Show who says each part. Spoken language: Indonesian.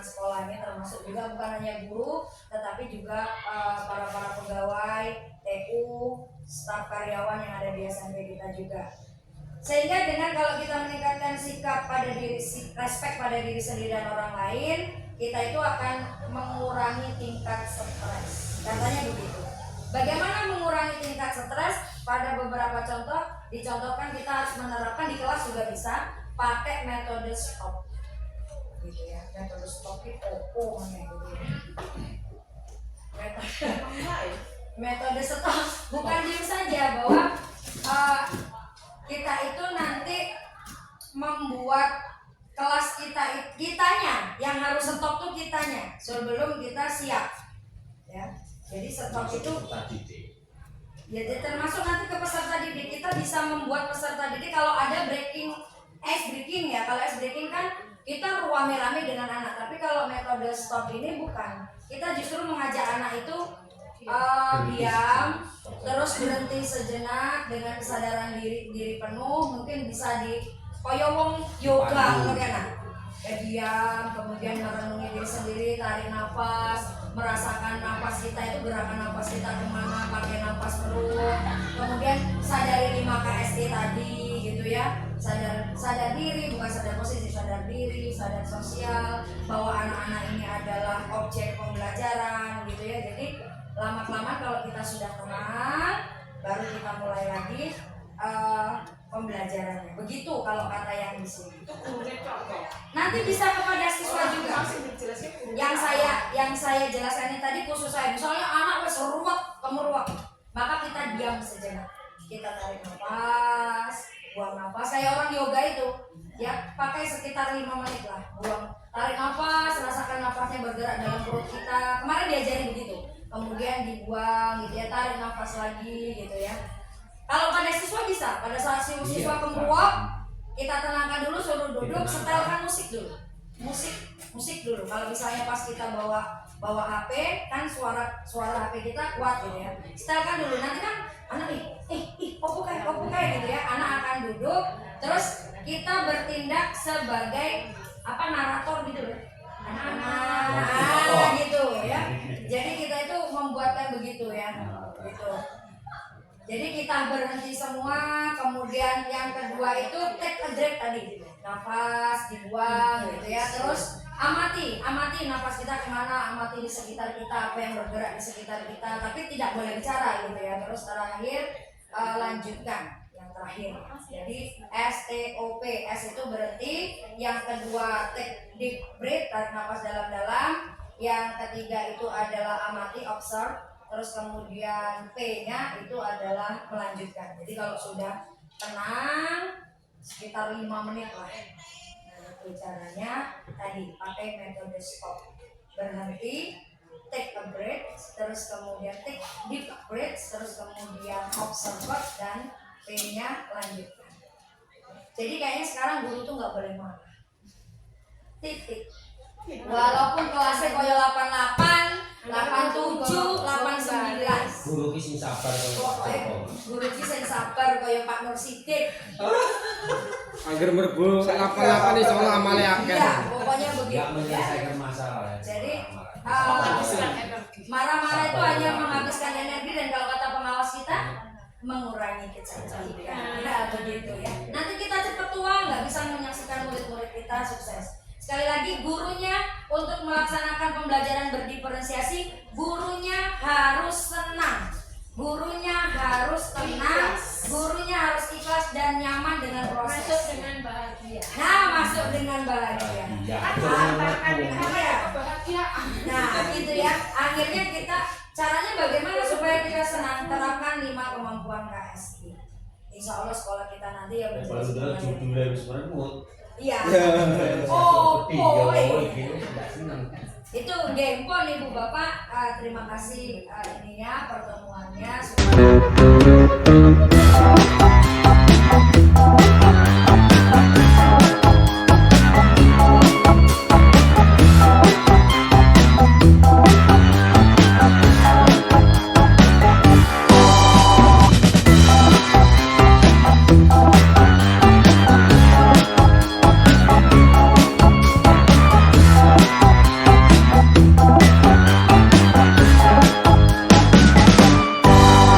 Speaker 1: Sekolahnya termasuk juga bukan hanya guru tetapi juga para pegawai, TU, staf karyawan yang ada di SMP kita juga. Sehingga dengan kalau kita meningkatkan sikap pada diri, respect pada diri sendiri dan orang lain, kita itu akan mengurangi tingkat stres. Katanya begitu. Bagaimana mengurangi tingkat stres? Pada beberapa contoh dicontohkan kita harus menerapkan di kelas juga bisa pakai metode stop. Gitu ya, metode stop itu metode stop bukan diem saja bahwa kita itu nanti membuat kelas kitanya yang harus stop tuh kitanya sebelum kita siap ya. Jadi stop itu ya termasuk nanti ke peserta didik. Kita bisa membuat peserta didik kalau ada ice breaking ya. Kalau ice breaking kan kita rame-rame dengan anak, tapi kalau metode stop ini bukan. Kita justru mengajak anak itu diam, terus berhenti sejenak dengan kesadaran diri penuh. Mungkin bisa di koyo wong yoga kan. Diam, kemudian merenungi diri sendiri, tarik nafas, merasakan nafas kita itu gerakan nafas kita kemana, pakai nafas perut. Kemudian sadari 5 KSD tadi gitu ya. Sadar diri, bukan sadar posisi, sadar diri, sadar sosial, bahwa anak-anak ini adalah objek pembelajaran gitu ya. Jadi lama-kelamaan kalau kita sudah tenang, baru kita mulai lagi pembelajarannya. Begitu kalau kata yang di sini. Nanti bisa kepada siswa juga. Yang saya jelaskan ini tadi khusus saya. Misalnya anak wes ruwet, maka kita diam sejenak. Kita tarik nafas, buang nafas. Kayak orang yoga itu, ya pakai sekitar 5 menit lah. Buang, tarik nafas, rasakan nafasnya bergerak dalam perut kita. Kemarin diajarin begitu. Kemudian dibuang, gitu ya, tarik nafas lagi, gitu ya. Kalau pada siswa bisa, pada saat siswa kemeruap, kita tenangkan dulu, suruh duduk, setelkan musik dulu. Musik dulu. Kalau misalnya pas kita bawa HP, kan suara HP kita kuat gitu ya. Setelkan dulu. Nanti kan anak opo kayak gitu ya. Anak akan duduk, terus kita bertindak sebagai narator gitu loh. Gitu ya. Jadi kita itu membuatkan begitu ya. Gitu. Jadi kita berhenti semua, kemudian yang kedua itu take a break tadi, nafas dibuang gitu ya, terus amati nafas kita kemana, amati di sekitar kita, apa yang bergerak di sekitar kita, tapi tidak boleh bicara gitu ya. Terus terakhir lanjutkan yang terakhir, jadi STOP, S itu berhenti, yang kedua take deep breath, tarik nafas dalam-dalam, yang ketiga itu adalah amati, observe. Terus kemudian P-nya itu adalah melanjutkan. Jadi kalau sudah tenang sekitar 5 menit lah. Nah, itu caranya tadi pakai metode stop. Berhenti, take a breath, terus kemudian take deep breath, terus kemudian observe dan P-nya lanjutkan. Jadi kayaknya sekarang guru tuh nggak boleh marah. Titik. Walaupun kelasnya koyo 88, 87, 89.
Speaker 2: Guru ki sing sabar koyo.
Speaker 1: Guru ki sing sabar koyo Pak Nur Sidik.
Speaker 3: Angger mergo 88 iso amale akeh.
Speaker 1: Iya, pokoknya begitu.
Speaker 2: Enggak menyelesaikan masalah.
Speaker 1: Jadi marah-marah itu hanya menghabiskan energi dan kalau kata pengawas kita mengurangi kecantikan. Nah, begitu ya. Nanti kita cepat tua, nggak bisa menyaksikan murid-murid kita sukses. Sekali lagi, gurunya untuk melaksanakan pembelajaran berdiferensiasi, gurunya harus senang, gurunya harus tenang, gurunya harus ikhlas dan nyaman dengan proses.
Speaker 4: Masuk dengan bahagia.
Speaker 1: Nah, masuk dengan bahagia. Nah, gitu ya. Akhirnya kita, caranya bagaimana supaya kita senang? Terapkan 5 kemampuan KSI. Insya Allah sekolah kita nanti ya iya. Oh, itu gempon Ibu Bapak. Terima kasih ininya pertemuannya.